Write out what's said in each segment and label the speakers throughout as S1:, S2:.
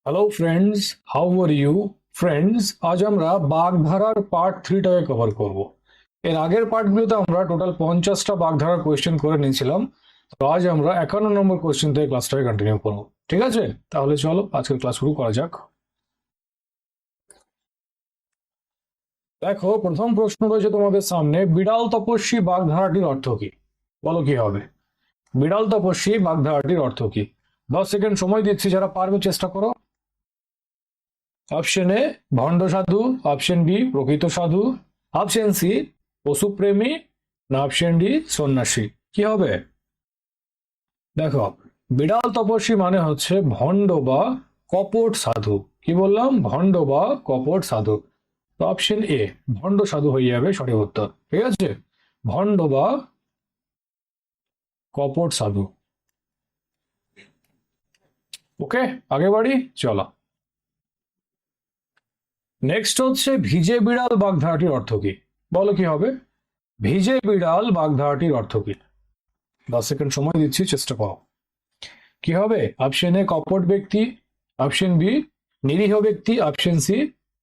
S1: Hello friends, how are you? Friends, আজ আমরা বাগধারার part 3টাকে cover করব। এর আগের পার্টগুলোতে আমরা টোটাল 50টা বাগধারার কোয়েশ্চেন করে নিয়েছিলাম। তো আজ আমরা 51 নম্বর কোয়েশ্চেন থেকে ক্লাসটাকে কন্টিনিউ করব। ঠিক আছে, তাহলে চলো আজকের ক্লাস শুরু করা যাক। দেখো, প্রথম প্রশ্ন রয়েছে তোমাদের সামনে, বিড়াল তপস্বী বাগধারাটির অর্থ কি? বলো কি হবে? বিড়াল তপস্বী বাগধারাটির অর্থ কি? 10 সেকেন্ড সময় দিচ্ছি, যারা পারবে চেষ্টা করো। অপশন এ ভণ্ড সাধু, অপশন বি প্রকৃত সাধু, অপশন সি পশুপ্রেমী, না অপশন ডি সন্ন্যাসী। কি হবে? দেখো, বিড়াল তপস্বী মানে হচ্ছে ভণ্ড বা কপট সাধু। কি বললাম? ভণ্ড বা কপট সাধু। তো অপশন এ ভণ্ড সাধু হয়ে যাবে সঠিক উত্তর। ঠিক আছে, ভণ্ড বা কপট সাধু। ওকে, আগে বাড়ি, চলো। নেক্সট হচ্ছে ভিজে বিড়াল বাগধারাটির অর্থ কি? বলো কি হবে? ভিজে বিড়াল বাগধারাটির অর্থ কি? 10 সেকেন্ড সময় দিচ্ছি, চেষ্টা করো। কি হবে? অপশন এ কপট ব্যক্তি, অপশন বি নিরীহ ব্যক্তি, অপশন সি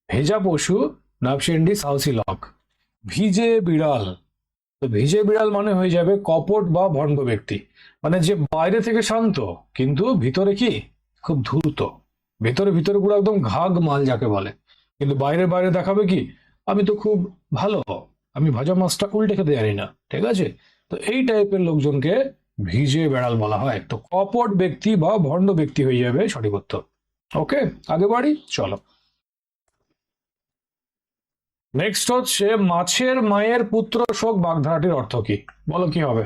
S1: ভেজা পশু, না অপশন ডি সাহসী লোক। ভিজে বিড়াল, তো ভিজে বিড়াল মানে হয়ে যাবে কপট বা ভণ্ড ব্যক্তি। মানে যে বাইরে থেকে শান্ত কিন্তু ভিতরে কি খুব ধূর্ত। ভেতরে ভিতরে পুরো একদম ঘাগ মাল যাকে বলে, কিন্তু বাইরে বাইরে দেখাবে কি আমি তো খুব ভালো, আমি ভাজা মাছটা উল্টে খেতে জানি না। ঠিক আছে, তো এই টাইপের লোকজনকে ভিজে বেড়াল বলা হয়। তো কপট ব্যক্তি বা ভণ্ড ব্যক্তি হয়ে যাবে সঠিক উত্তর। ওকে, আগে বাড়ি, চলো। নেক্সট হচ্ছে মাছের মায়ের পুত্র শোক বাগধারাটির অর্থ কি? বলো কি হবে?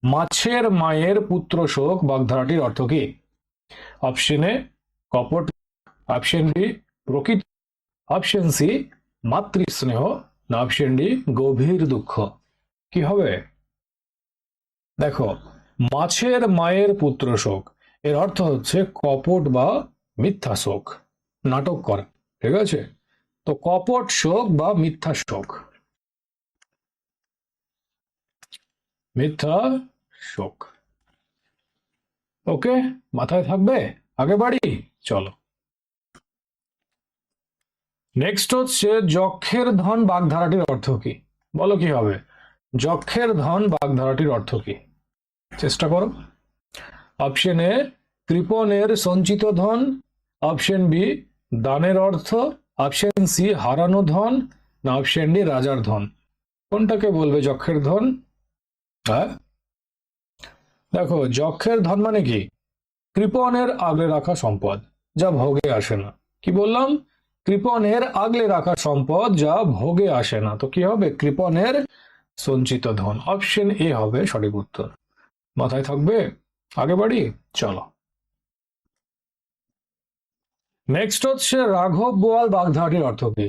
S1: মাছের মায়ের পুত্র শোক বাগধারাটির অর্থ কি? অপশন এ কপট, অপশন বি প্রকৃত, অপশন সি মাতৃস্নেহ, না অপশন ডি গভীর দুঃখ। কি হবে? দেখো, মাছের মায়ের পুত্র শোক এর অর্থ হচ্ছে কপট বা মিথ্যা শোক, নাটক করা। ঠিক আছে, তো কপট শোক বা মিথ্যা শোক, মিথ্যা শোক। ওকে, মাথায় থাকবে। আগে বাড়ি, চলো। নেক্সট হচ্ছে যক্ষের ধন বাগধারাটির অর্থ কি? বলো কি হবে? যক্ষের ধন বাগধারাটির অর্থ কি? চেষ্টা করো। অপশন এ কৃপণের সঞ্চিত ধন, অপশন বি দানের অর্থ, অপশন সি হারানো ধন, না অপশন ডি রাজার ধন। কোনটাকে বলবে যক্ষের ধন? হ্যাঁ, দেখো, যক্ষের ধন মানে কি? কৃপণের আগলে রাখা সম্পদ, যা ভোগে আসে না। কি বললাম? কৃপণের আগলে রাখা সম্পদ যা ভোগে আসে না। তো কি হবে? কৃপণের সঞ্চিত ধন। অপশন এ হবে সঠিক উত্তর। মাথায় থাকবে। আগে বাড়ি, চলো। নেক্সট হচ্ছে রাঘব বোয়াল বাগধারাটির অর্থ কি?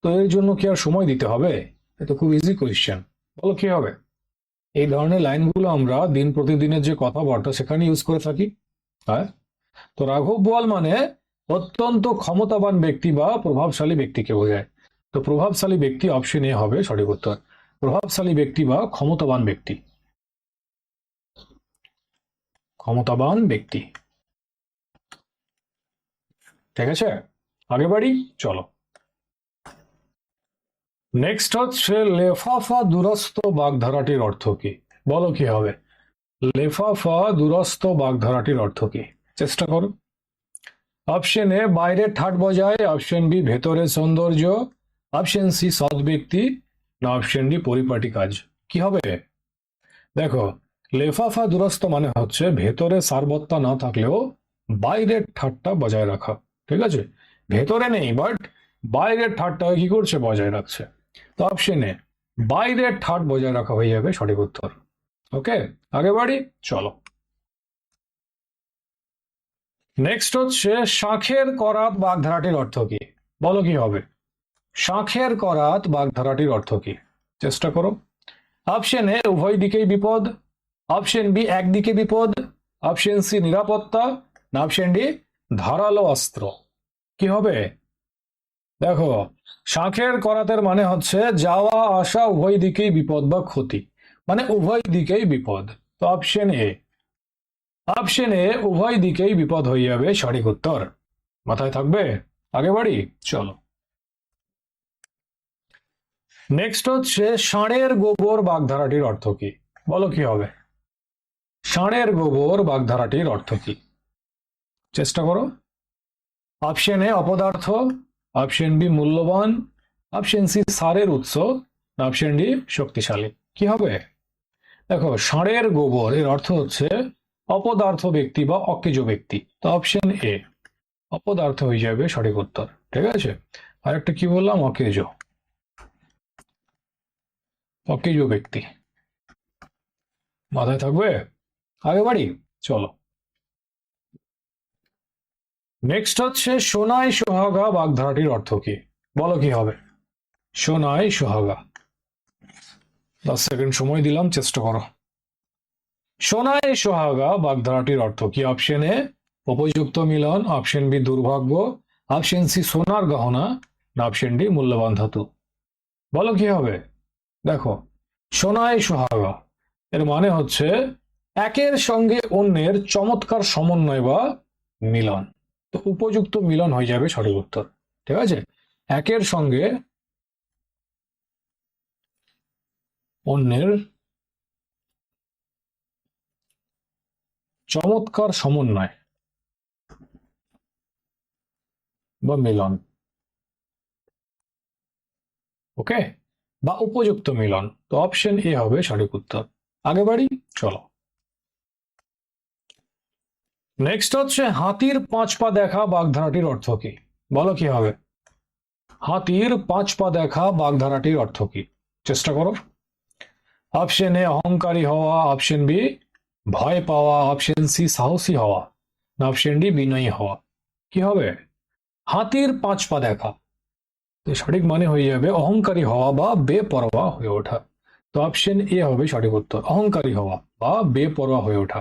S1: তো এর জন্য কি আর সময় দিতে হবে? এটা খুব ইজি কোয়েশ্চেন। বলো কি হবে? এই ধরনের লাইনগুলো আমরা দিন প্রতিদিনের যে কথাবার্তা সেখানে ইউজ করে থাকি। হ্যাঁ, তো রাঘব বোয়াল মানে অত্যন্ত ক্ষমতাবান ব্যক্তি বা প্রভাবশালী ব্যক্তিকে বোঝায়। তো প্রভাবশালী ব্যক্তি, অপশন এ হবে সঠিক উত্তর। প্রভাবশালী ব্যক্তি বা ক্ষমতাবান ব্যক্তি, ক্ষমতাবান ব্যক্তি। ঠিক আছে, আগে বাড়ি, চলো। নেক্সট হচ্ছে লেফাফা দুরস্ত বাগধারাটির অর্থ কি? বলো কি হবে? লেফাফা দুরস্ত বাগধারাটির অর্থ কি? চেষ্টা করো। অপশন এ বাইরে ঠাট বজায়, অপশন বি ভেতরে সৌন্দর্য, অপশন সি সৎ ব্যক্তি, না অপশন ডি পরিপাটি কাজ। কি হবে? দেখো, লেফাফা দুরস্ত মানে হচ্ছে ভেতরে সারবত্তা না থাকলেও বাইরের ঠাট্টা বজায় রাখা। ঠিক আছে, ভেতরে নেই বাট বাইরের ঠাট্টা কি করছে? বজায় রাখছে। তো অপশন এ বাইরের ঠাট বজায় রাখা হয়ে যাবে সঠিক উত্তর। ওকে, আগে বাড়ি, চলো। নেক্সট হচ্ছে শাঁখের করাত বাগধারাটির অর্থ কি? বলো কি হবে? শাঁখের করাত বাগধারাটির অর্থ কি? চেষ্টা করো। অপশন এ উভয় দিকেই বিপদ, অপশন বি একদিকে বিপদ, অপশন সি নিরাপত্তা, না অপশন ডি ধারালো অস্ত্র। কি হবে? দেখো, শাঁখের করাতের মানে হচ্ছে যাওয়া আসা উভয় দিকেই বিপদ বা ক্ষতি, মানে উভয় দিকেই বিপদ। তো অপশন এ, অপশন এ উভয় দিকেই বিপদ হয়ে যাবে সঠিক উত্তর। মাথায় থাকবে? আগে বাড়ি, চলো। নেক্সট হচ্ছে ষাঁড়ের গোবর বাগধারাটির অর্থ কি? বলো কি হবে? ষাঁড়ের গোবর বাগধারাটির অর্থ কি? চেষ্টা করো। অপশন এ অপদার্থ, অপশন বি মূল্যবান, অপশন সি সারের উৎস, অপশন ডি শক্তিশালী। কি হবে? দেখো, ষাঁড়ের গোবর এর অর্থ হচ্ছে অপদার্থ ব্যক্তি বা অকেজো ব্যক্তি। তো অপশন এ অপদার্থ হয়ে যাবে সঠিক উত্তর। ঠিক আছে, আর একটা কি বললাম? অকেজো, অকেজো ব্যক্তি। মাথায় থাকবে? আগে বাড়ি, চলো। নেক্সট হচ্ছে সোনাই সোহাগা বাগধারাটির অর্থ কি? বলো কি হবে? সোনাই সোহাগা। 10 সেকেন্ড সময় দিলাম, চেষ্টা করো। সোনাই সোহাগা বাগধারাটির অর্থ কি? অপশন এ উপযুক্ত মিলন, অপশন বি দুর্ভাগ্য, অপশন সি সোনার গহনা, অপশন ডি মূল্যবান ধাতু। বলো কি হবে? দেখো, সোনাই সোহাগা এর মানে হচ্ছে একের সঙ্গে অন্যের চমৎকার সমন্বয় বা মিলন। তো উপযুক্ত মিলন হয়ে যাবে সঠিক উত্তর। ঠিক আছে, একের সঙ্গে অন্যের চমৎকার সমন্বয় বা মিলন। ওকে, বা উপযুক্ত মিলন। তো অপশন এ হবে সঠিক উত্তর। আগে বাড়ি, চলো। নেক্সট হচ্ছে হাতির 5 পা দেখা বাগধারাটির অর্থ কি? বলো কি হবে? হাতির 5 পা দেখা বাগধারাটির অর্থ কি? চেষ্টা করো। অপশন এ অহংকারী হওয়া, অপশন বি ভয় পাওয়া, অপশন সি সাহসী হওয়া, অপশন ডি বিনয়ী হওয়া। কি হবে? হাতির 5 পা দেখা, তো সঠিক মানে হয়ে যাবে অহংকারী হওয়া বা বেপরোয়া হয়ে ওঠা। তো অপশন এ হবে সঠিক উত্তর, অহংকারী হওয়া বা বেপরোয়া হয়ে ওঠা।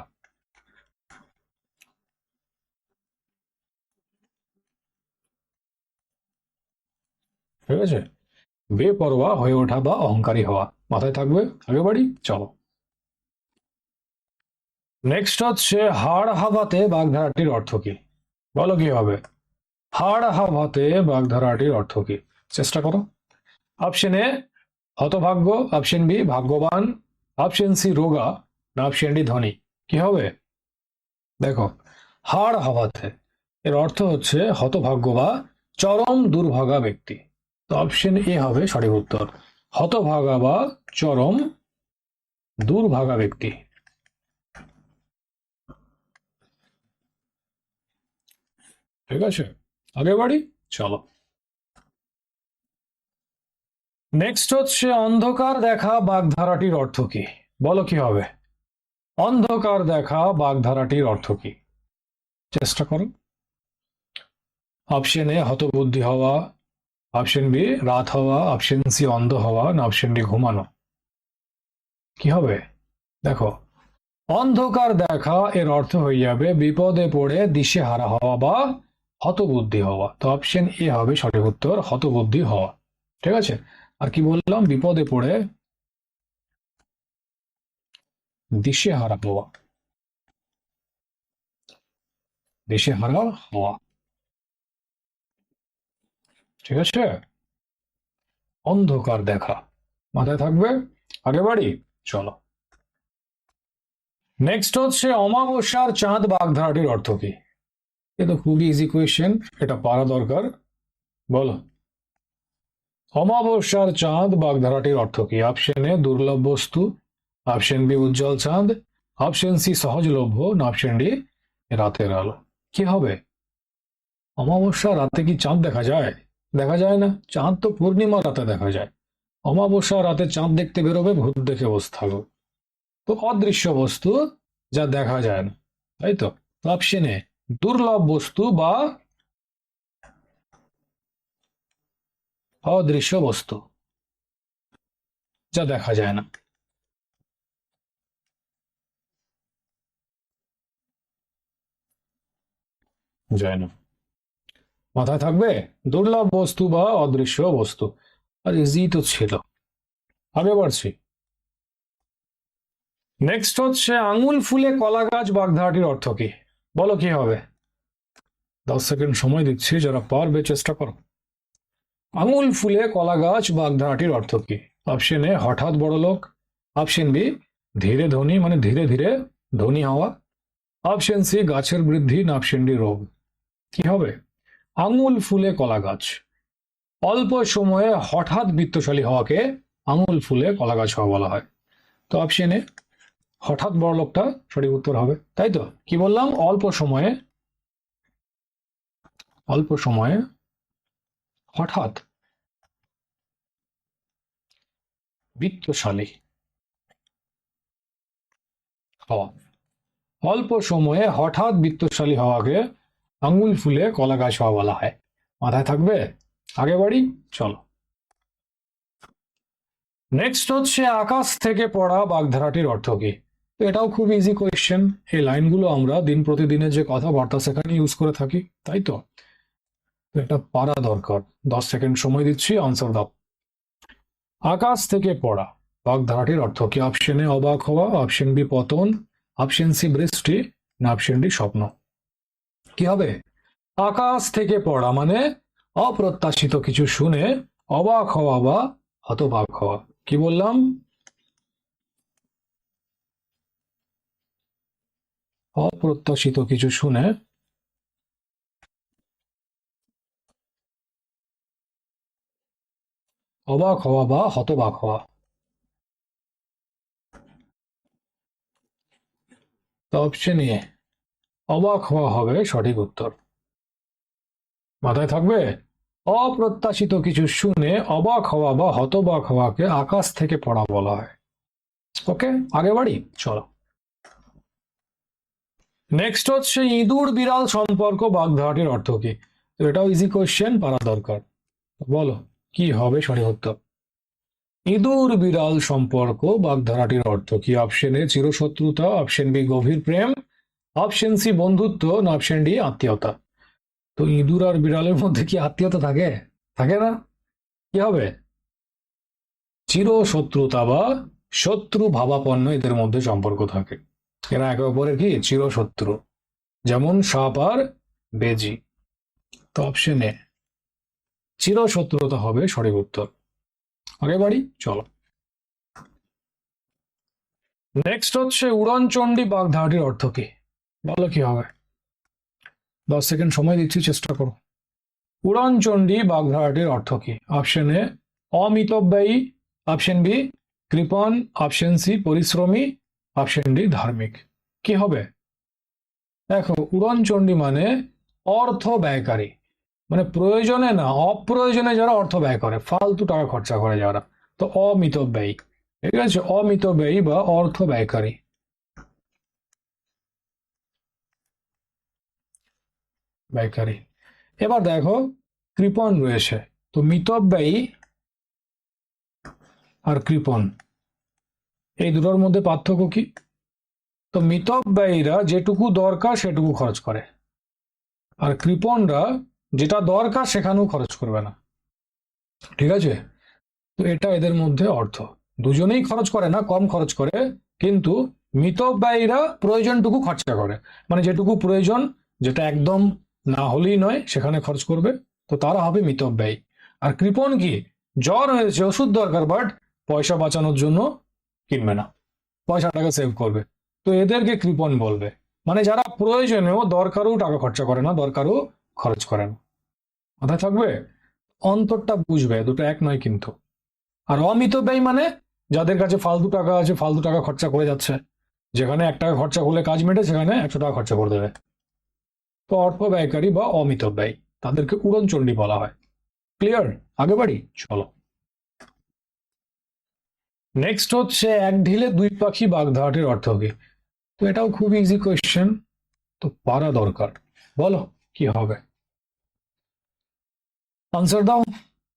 S1: ঠিক আছে, বেপরোয়া হয়ে ওঠা বা অহংকারী হওয়া। মাথায় থাকবে। আগে বাড়ি, চলো। নেক্সট হচ্ছে হাড় হাবাতে বাগধারাটির অর্থ কি? বলো কি হবে? হাড় হাবাতে বাগধারাটির অর্থ কি? চেষ্টা করো। অপশন এ হতভাগ্য, অপশন বি ভাগ্যবান, অপশন সি রোগা, না অপশন ডি ধনী। কি হবে? দেখো, হাড় হাবাতে এর অর্থ হচ্ছে হতভাগ্য বা চরম দুর্ভাগা ব্যক্তি। তো অপশন এ হবে সঠিক উত্তর, হতভাগা বা চরম দুর্ভাগা ব্যক্তি। ঠিক আছে, আগে বাড়ি, চলো। নেক্সট হচ্ছে অন্ধকার দেখা বাগধারাটির অর্থ কি? বলো কি হবে? অন্ধকার দেখা বাগধারাটির অর্থ কি? চেষ্টা করো। অপশন এ হতবুদ্ধি হওয়া, অপশন বি রাত হওয়া, অপশন সি অন্ধ হওয়া, না অপশন ডি ঘুমানো। কি হবে? দেখো, অন্ধকার দেখা এর অর্থ হয়ে যাবে বিপদে পড়ে দিশেহারা হওয়া বা হতবুদ্ধি হওয়া। তো অপশন এ হবে সঠিক উত্তর, হতবুদ্ধি হওয়া। ঠিক আছে, আর কি বললাম? বিপদে পড়ে দিশেহারা হওয়া, দিশেহারা হওয়া। ঠিক আছে, অন্ধকার দেখা। মাথায় থাকবে। আগে বাড়ি, চলো। নেক্সট হচ্ছে অমাবস্যার চাঁদ বাগধারাটির অর্থ কি? এ তো খুবই ইজি কোয়েশ্চেন, এটা পারা দরকার। বলো, অমাবস্যার চাঁদ বাগধারাটির অর্থ কি? অপশন এ দুর্লভ বস্তু, অপশন বি উজ্জ্বল চাঁদ, অপশন সি সহজলভ্য, না অপশন ডি রাতের আলো। কি হবে? অমাবস্যা রাতে কি চাঁদ দেখা যায়? দেখা যায় না। চাঁদ তো পূর্ণিমা রাতে দেখা যায়। অমাবস্যা রাতে চাঁদ দেখতে বেরোবে, ভূত দেখে বসে থাকবে। তো অদৃশ্য বস্তু, যা দেখা যায় না, তাই তো। অপশন এ দুর্লভ বস্তু বা অদৃশ্য বস্তু, যা দেখা যায় না। যায় না, মাথায় থাকবে। দুর্লভ বস্তু বা অদৃশ্য বস্তু। আর ইজি তো ছিল। আগে বাড়ছি। নেক্সট হচ্ছে আঙুল ফুলে কলা গাছ বাগধারাটির অর্থ কি? বলো কি হবে? 10 সেকেন্ড সময় দিচ্ছি, যারা পারবে চেষ্টা করো। আঙুল ফুলে কলা গাছ বাগধারাটির অর্থ কি? অপশন এ হঠাৎ বড়লোক, অপশন বি ধীরে ধনী মানে ধীরে ধীরে ধনী হওয়া, অপশন সি গাছের বৃদ্ধি, না অপশন ডি রোগ। কি হবে? আঙুল ফুলে কলা গাছ, অল্প সময়ে হঠাৎ বিত্তশালী হওয়াকে আঙুল ফুলে কলা গাছ হওয়া বলা হয়। তো অপশন এ হঠাৎ বড়লোকটা সঠিক উত্তর হবে, তাই তো? কি বললাম? অল্প সময়ে হঠাৎ বিত্তশালী হওয়া, অল্প সময়ে হঠাৎ বিত্তশালী হওয়াকে আঙুল ফুলে কলা গাছ হওয়া বলা হয়। মাথায় থাকবে? আগে বাড়ি, চলো। নেক্সট হচ্ছে আকাশ থেকে পড়া বাগধারাটির অর্থ কি? তো এটাও খুব ইজি কোয়েশ্চেন। এই লাইনগুলো আমরা দিন প্রতিদিনের যে কথাবার্তা সেখানে ইউজ করে থাকি, তাই তো? এটা পারা দরকার। 10 সেকেন্ড সময় দিচ্ছি, আনসার দাও। আকাশ থেকে পড়া বাগধারাটির অর্থ কি? অপশন এ অবাক হওয়া, অপশন বি পতন, অপশন সি বৃষ্টি, না অপশন ডি স্বপ্ন। কি হবে? আকাশ থেকে পড়া মানে অপ্রত্যাশিত কিছু শুনে অবাক হওয়া বা হতবাক হওয়া। কি বললাম? অপ্রত্যাশিত কিছু শুনে অবাক হওয়া বা হতবাক হওয়া। তো অপশন এ অবাক হওয়া হবে সঠিক উত্তর। মাথায় থাকবে? অপ্রত্যাশিত কিছু শুনে অবাক হওয়া বা হতবাক হওয়াকে আকাশ থেকে পড়া বলা হয়। ওকে, আগে বাড়ি, চলো। নেক্সট হচ্ছে ইঁদুর বিড়াল সম্পর্ক বাগধারাটির অর্থ কি? তো এটাও ইজি কোয়েশ্চেন, পারা দরকার। বলো কি হবে সঠিক উত্তর? ইঁদুর বিড়াল সম্পর্ক বাগধারাটির অর্থ কি? অপশন এ চিরশত্রুতা, অপশন বি গভীর প্রেম, অপশন সি বন্ধুত্ব, না অপশন ডি আত্মীয়তা। তো ইঁদুর আর বিড়ালের মধ্যে কি আত্মীয়তা থাকে? থাকে না? কি হবে? চিরশত্রুতা বা শত্রু ভাবাপন্ন এদের মধ্যে সম্পর্ক থাকে। এরা একে অপরের কি চিরশত্রু, যেমন সাপ আর বেজি। তো অপশন এ চিরশত্রুতা হবে সঠিক উত্তর। আগে বাড়ি, চলো। নেক্সট হচ্ছে উড়নচণ্ডী বাগধারাটির অর্থ কি? বলো কি হবে? 10 সেকেন্ড সময় দিচ্ছি, চেষ্টা করো। উড়নচণ্ডী বাগধারাটির অর্থ কি? অপশন এ অমিতব্যয়ী, অপশন বি কৃপণ, অপশন সি পরিশ্রমী, অপশন ডি ধার্মিক। কি হবে? দেখো, উড়নচণ্ডী মানে অর্থ ব্যয়কারী, মানে প্রয়োজনে না অপ্রয়োজনে যারা অর্থ ব্যয় করে, ফালতু টাকা খরচা করে যারা, তো অমিতব্যয়ী। ঠিক আছে, অমিতব্যয়ী বা অর্থ ব্যয়কারী। ব্যয়কারী। এবার দেখো, কৃপণ রয়েছে, তো মিতব্যয়ী আর কৃপণ এই দুটোর মধ্যে পার্থক্য কি? তো মিতব্যয়ীরা যেটুকু দরকার সেটুকু খরচ করে, আর কৃপণরা যেটা দরকার সেখানেও খরচ করবে না। ঠিক আছে, তো এটা এদের মধ্যে অর্থ। দুজনেই খরচ করে না, কম খরচ করে, কিন্তু মিতব্যয়ীরা প্রয়োজনটুকু খরচা করে, মানে যেটুকু প্রয়োজন, যেটা একদম না হলেই নয় সেখানে খরচ করবে, তো তারা হবে মিতব্যয়ী। আর কৃপণ কি? জ্বর হয়েছে, ওষুধ দরকার, বাট পয়সা বাঁচানোর জন্য কিনবে না, পয়সাটাকে সেভ করবে, তো এদেরকে কৃপণ বলবে। মানে যারা প্রয়োজনেও দরকারও টাকা খরচা করে না, দরকারও খরচ করে না। মাথায় থাকবে? অন্তরটা বুঝবে, দুটো এক নয় কিন্তু। আর অমিতব্যয়ী মানে যাদের কাছে ফালতু টাকা আছে, ফালতু টাকা খরচা করে যাচ্ছে, যেখানে 1 টাকা খরচা করলে কাজ মেটে সেখানে 100 টাকা খরচা করে দেবে, তো অর্থ ব্যয়কারী বা অমিতব্যয়ী, তাদেরকে উড়নচণ্ডী বলা হয়। ক্লিয়ার? আগে বাড়ি, চলো। নেক্সট হচ্ছে এক ঢিলে দুই পাখি বাগধারাটির অর্থ কি? তো এটাও খুব ইজি কোয়েশ্চেন, তো পারা দরকার। বলো কি হবে? আনসার দাও।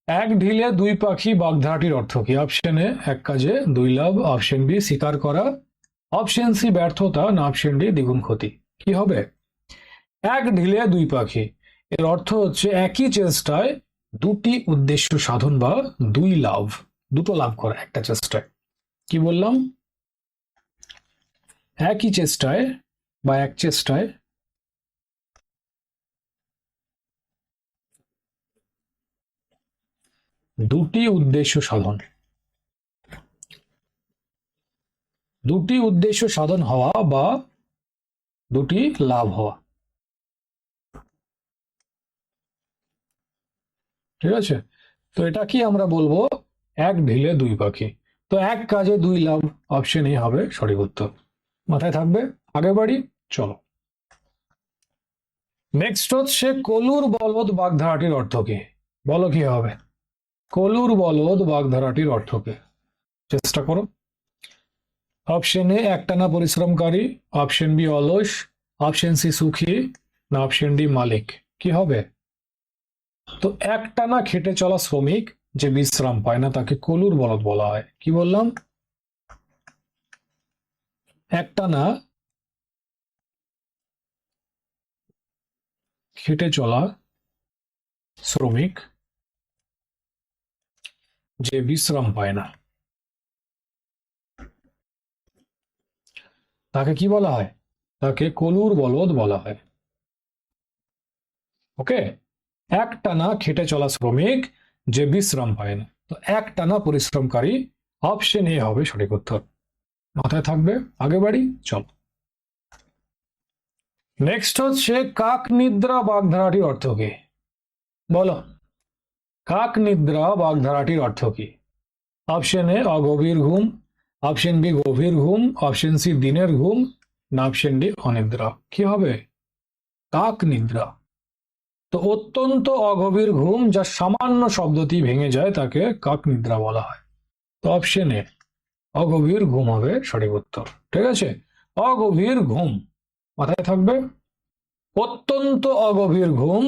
S1: এক ঢিলে দুই পাখি বাগধারাটির অর্থ কি? অপশন এ এক কাজে দুই লাভ, অপশন বি শিকার করা, অপশন সি ব্যর্থতা, না অপশন ডি দ্বিগুণ ক্ষতি। কি হবে? এক ঢিলে দুই পাখি এর অর্থ হচ্ছে একই চেষ্টায় দুটি উদ্দেশ্য সাধন বা দুই লাভ, দুটো লাভ করা একটা চেষ্টায়। কি বললাম? একই চেষ্টায় বা এক চেষ্টায় দুটি উদ্দেশ্য সাধন। দুটি উদ্দেশ্য সাধন হওয়া বা দুটি লাভ হওয়া। ঠিক আছে, তো এটা কি আমরা বলবো, এক ঢিলে দুই পাখি। তো এক কাজে দুই লাভ, অপশন এ হবে সঠিক উত্তর। মাথায় থাকবে। আগে বাড়ি, চলো। নেক্সট হচ্ছে কলুর বলদ বাগধারাটির অর্থ কি? বলো কি হবে? কলুর বলদ বাগধারাটির অর্থ কি? চেষ্টা করো। অপশন এ একটানা পরিশ্রমকারী, অপশন বি অলস, অপশন সি সুখী, না অপশন ডি মালিক। কি হবে? তো একটানা খেটে চলা শ্রমিক যে বিশ্রাম পায় না তাকে কলুর বলদ বলা হয়। কি বললাম? একটানা খেটে চলা শ্রমিক যে বিশ্রাম পায় না তাকে কি বলা হয়? তাকে কলুর বলদ বলা হয়। ওকে, একটানা খেটে চলা শ্রমিক যে বিশ্রাম পায় না, তো একটানা পরিশ্রমকারী, অপশন এ হবে সঠিক উত্তর। মাথায় থাকবে। আগে বাড়ি, চল। নেক্সট হচ্ছে কাক নিদ্রা বাগধারাটির অর্থ কি? বলো, কাক নিদ্রা বাগধারাটির অর্থ কি? অপশন এ অগভীর ঘুম, অপশন বি গভীর ঘুম, অপশন সি দিনের ঘুম, না অপশন ডি অনিদ্রা। কি হবে? কাক নিদ্রা, তো অত্যন্ত অগভীর ঘুম যা সামান্য শব্দটি ভেঙে যায় তাকে কাক নিদ্রা বলা হয়। তো অপশন এ অগভীর ঘুম হবে সঠিক উত্তর। ঠিক আছে, অগভীর ঘুম, মাথায় থাকবে। অত্যন্ত অগভীর ঘুম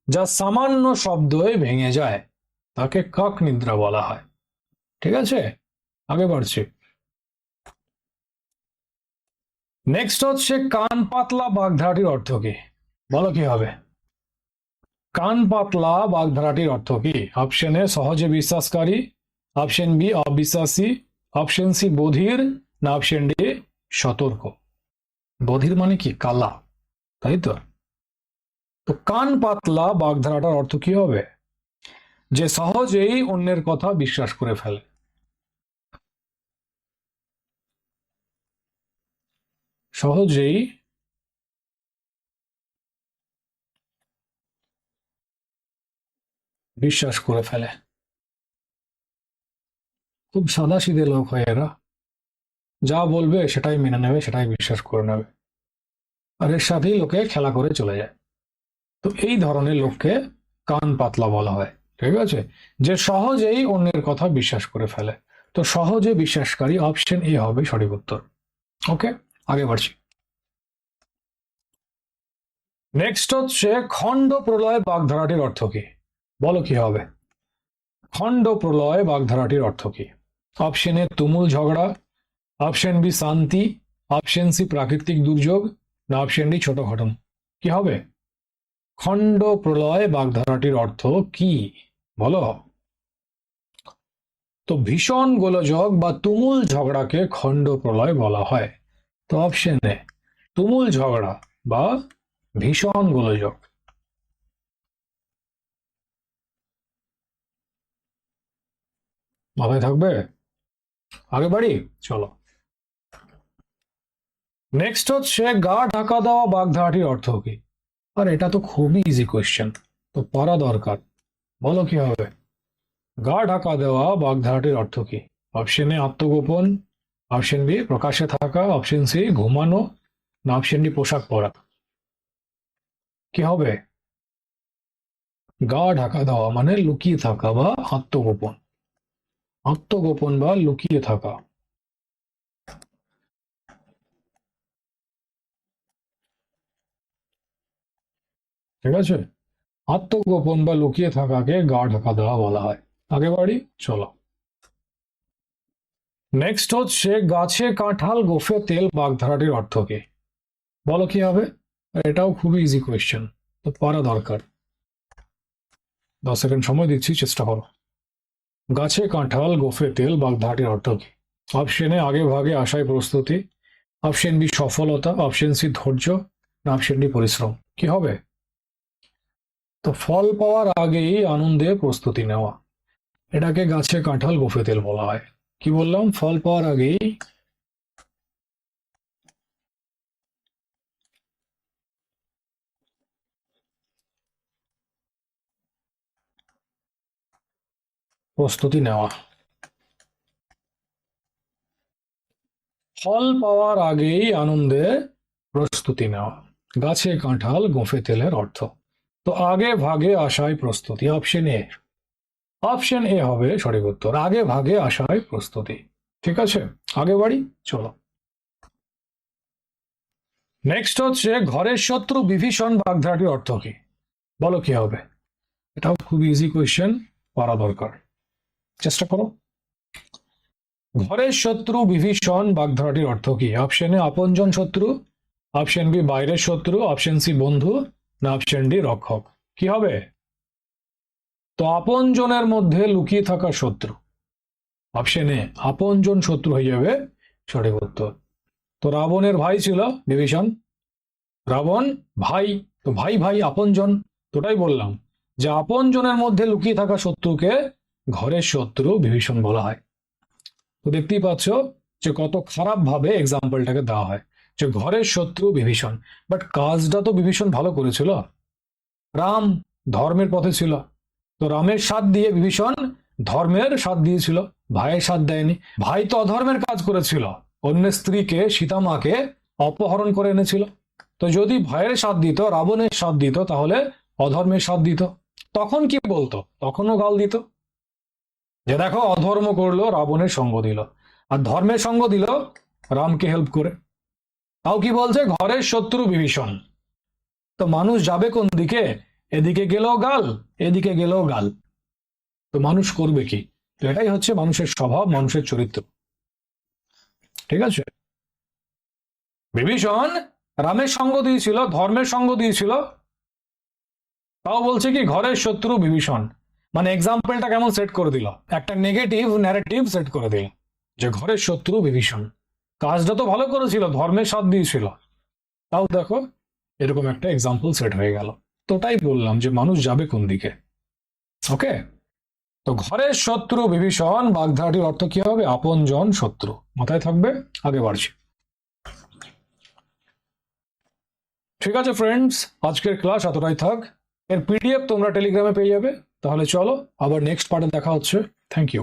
S1: যা সামান্য শব্দে ভেঙে যায় তাকে কাক নিদ্রা বলা হয়। ঠিক আছে, আগে বাড়ছি। নেক্সট হচ্ছে কান পাতলা বাগধারাটির অর্থ কি? বলো কি হবে? কান পাতলা বাগধারাটির অর্থ কি? অপশন এ সহজে বিশ্বাসকারী, অপশন বি অবিশ্বাসী, অপশন সি বধির, না অপশন ডি সতর্ক। বধির মানে কি? কালা, তাই তো। তো কান পাতলা বাগধারাটার অর্থ কি হবে? যে সহজেই অন্যের কথা বিশ্বাস করে ফেলে। সহজেই বিশ্বাস করে ফেলে। খুব সাদাসিধে লোক হয় এরা, যা বলবে সেটাই মেনে নেবে, সেটাই বিশ্বাস করে নেবে, আর এর সাথেই লোকে খেলা করে চলে যায়। তো এই ধরনের লোককে কান পাতলা বলা হয়। ঠিক আছে, যে সহজেই অন্যের কথা বিশ্বাস করে ফেলে। তো সহজে বিশ্বাসকারী, অপশন এ হবে সঠিক উত্তর। ওকে, আগে বাড়ছি। নেক্সট হচ্ছে খণ্ড প্রলয় বাগধারাটির অর্থ কি? বলো কি হবে? খণ্ড প্রলয় বাগধারাটির অর্থ কি? অপশন এ তুমুল ঝগড়া, অপশন বি শান্তি, অপশন সি প্রাকৃতিক দুর্যোগ, না অপশন ডি ছোট ঘটনা। কি হবে? খণ্ড প্রলয় বাগধারাটির অর্থ কি? বলো। তো ভীষণ গোলযোগ বা তুমুল ঝগড়াকে খণ্ড প্রলয় বলা হয়। তো অপশন এ তুমুল ঝগড়া বা ভীষণ গোলযোগ। মাথায় থাকবে। আগে বাড়ি, চলো। নেক্সট হচ্ছে গা ঢাকা দেওয়া বাগধারাটির অর্থ কি? আর এটা তো খুবই ইজি কোয়েশ্চেন, তো পড়া দরকার। বলো কি হবে? গা ঢাকা দেওয়া বাগধারাটির অর্থ কি? অপশন এ আত্মগোপন, অপশন বি প্রকাশ্যে থাকা, অপশন সি ঘুমানো, না অপশন ডি পোশাক পরা। কি হবে? গা ঢাকা দেওয়া মানে লুকিয়ে থাকা বা আত্মগোপন। আত্মগোপন বা লুকিয়ে থাকা। ঠিক আছে, আত্মগোপন বা লুকিয়ে থাকাকে গা ঢাকা দেওয়া বলা হয়। আগে বাড়ি, চলো। নেক্সট হচ্ছে গাছে কাঁঠাল গোফে তেল বাগধারাটির অর্থ কি? বলো কি হবে? এটাও খুবই ইজি কোয়েশ্চেন, তো পড়া দরকার। 10 সেকেন্ড সময় দিচ্ছি, চেষ্টা করো। গাছে কাঁঠাল গোফে তেল বাগধারাটির অর্থ কি? অপশন এ আগে ভাগে আশায় প্রস্তুতি, অপশন বি সফলতা, অপশন সি ধৈর্য, না অপশন ডি পরিশ্রম। কি হবে? তো ফল পাওয়ার আগেই আনন্দে প্রস্তুতি নেওয়া। এটাকে গাছে কাঁঠাল গোঁফে তেল বলা হয়। কি বললাম? ফল পাওয়ার আগেই প্রস্তুতি নেওয়া। ফল পাওয়ার আগেই আনন্দে প্রস্তুতি নেওয়া, গাছে কাঁঠাল গোঁফে তেলের অর্থ। তো আগে ভাগে আশায় প্রস্তুতি, অপশন এ। অপশন এ হবে সঠিক উত্তর, আগে ভাগে আশায় প্রস্তুতি। ঠিক আছে, আগে বাড়ি, চলো। নেক্সট হচ্ছে ঘরের শত্রু বিভীষণ বাগধারাটির অর্থ কি? বলো কি হবে? এটাও খুব ইজি কোয়েশ্চেন, পারা দরকার, চেষ্টা করো। ঘরের শত্রু বিভীষণ বাগধারাটির অর্থ কি? অপশন এ আপনজন শত্রু, অপশন বি বাইরের শত্রু, অপশন সি বন্ধু, না অপশন ডি রক্ষক। কি হবে? তো আপনজনের মধ্যে লুকিয়ে থাকা শত্রু, অপশন এ আপনজন শত্রু হয়ে যাবে সঠিক উত্তর। তো রাবণের ভাই ছিল বিভীষণ, রাবণ ভাই, তো ভাই ভাই আপনজন, তোটাই বললাম যে আপনজনের মধ্যে লুকিয়ে থাকা শত্রুকে ঘরের শত্রু বিভীষণ বলা হয়। তো দেখতেই পাচ্ছ যে কত খারাপ ভাবে এক্সাম্পলটাকে দেওয়া হয়, যে ঘরের শত্রু বিভীষণ, বাট কাজটা তো বিভীষণ ভালো করেছিল। রাম ধর্মের পথে ছিল, তো রামের সাথ দিয়ে বিভীষণ ধর্মের সাথ দিয়েছিল, ভাইয়ের সাথ দেয়নি। ভাই তো অধর্মের কাজ করেছিল, অন্যের স্ত্রীকে সীতা মাকে অপহরণ করে এনেছিল। তো যদি ভাইয়ের সাথ দিত, রাবণের সাথ দিত, তাহলে অধর্মের সাথ দিত। তখন কি বলতো? তখনও গাল দিত যে দেখো অধর্ম করলো, রাবণের সঙ্গ দিল, আর ধর্মের সঙ্গ দিল রামকে হেল্প করে। তাও কি বলছে? ঘরের শত্রু বিভীষণ। তো মানুষ যাবে কোন দিকে? এদিকে গেলেও গাল, এদিকে গেলেও গাল, তো মানুষ করবে কি? তো এটাই হচ্ছে মানুষের স্বভাব, মানুষের চরিত্র। ঠিক আছে, বিভীষণ রামের সঙ্গ দিয়েছিল, ধর্মের সঙ্গ দিয়েছিল, তাও বলছে কি ঘরের শত্রু বিভীষণ। মানে এক্সাম্পলটা কেমন সেট করে দিল, একটা নেগেটিভ ন্যারেটিভ সেট করে দিল যে ঘরের শত্রু বিভীষণ। কাজটা তো ভালো করেছিল, ধর্মের সাথ দিয়েছিল, তাও দেখো এরকম একটা এক্সাম্পল সেট হয়ে গেল। তো ওটাই বললাম যে মানুষ যাবে কোন দিকে। ওকে, তো ঘরের শত্রু বিভীষণ বাগধারাটির অর্থ কি হবে? আপনজন শত্রু। মাথায় থাকবে, আগে বাড়ছি। ঠিক আছে ফ্রেন্ডস, আজকের ক্লাস এতটাই থাক। এর পিডিএফ তোমরা টেলিগ্রামে পেয়ে যাবে। তাহলে চলো, আবার নেক্সট পার্টে দেখা হচ্ছে। Thank you.